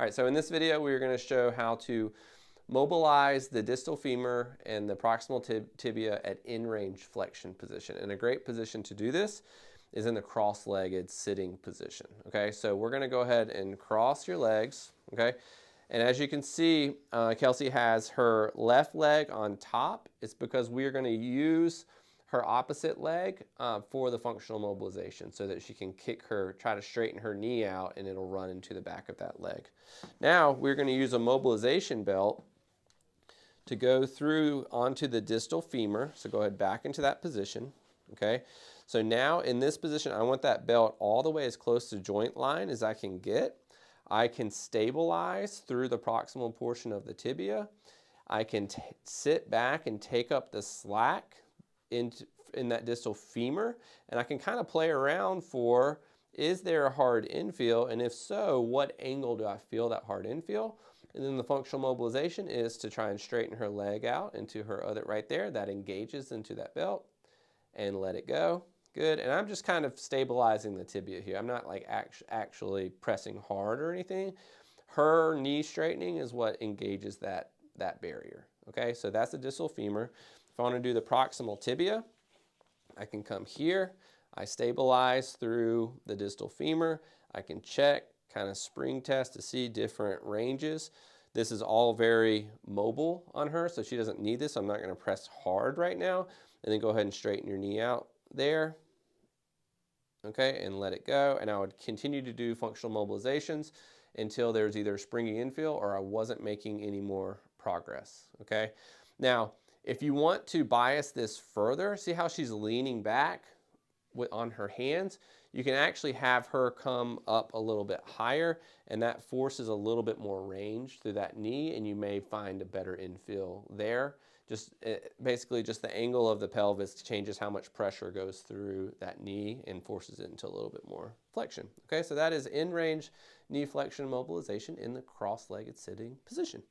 All right, so in this video, we're going to show how to mobilize the distal femur and the proximal tibia at in-range flexion position. And a great position to do this is in the cross-legged sitting position. Okay, so we're going to go ahead and cross your legs. Okay, and as you can see, Kelsey has her left leg on top. It's because we are going to use her opposite leg for the functional mobilization so that she can try to straighten her knee out, and it'll run into the back of that leg. Now we're going to use a mobilization belt to go through onto the distal femur. So go ahead back into that position. Okay. So now in this position, I want that belt all the way as close to joint line as I can get. I can stabilize through the proximal portion of the tibia. I can sit back and take up the slack in that distal femur, and I can kind of play around for, is there a hard infill, and if so, what angle do I feel that hard infill? And then the functional mobilization is to try and straighten her leg out into her other right there. That engages into that belt, and let it go. Good. And I'm just kind of stabilizing the tibia here. I'm not like actually pressing hard or anything. Her knee straightening is what engages that barrier. Okay, so that's the distal femur. If I want to do the proximal tibia, I can come here. I stabilize through the distal femur. I can check, kind of spring test to see different ranges. This is all very mobile on her, so she doesn't need this. I'm not going to press hard right now. And then go ahead and straighten your knee out there. Okay, and let it go. And I would continue to do functional mobilizations until there's either a springy infill or I wasn't making any more progress. Okay, now if you want to bias this further, see how she's leaning back on her hands? You can actually have her come up a little bit higher, and that forces a little bit more range through that knee, and you may find a better infill there. Basically just the angle of the pelvis changes how much pressure goes through that knee and forces it into a little bit more flexion. Okay, so that is in-range knee flexion mobilization in the cross-legged sitting position.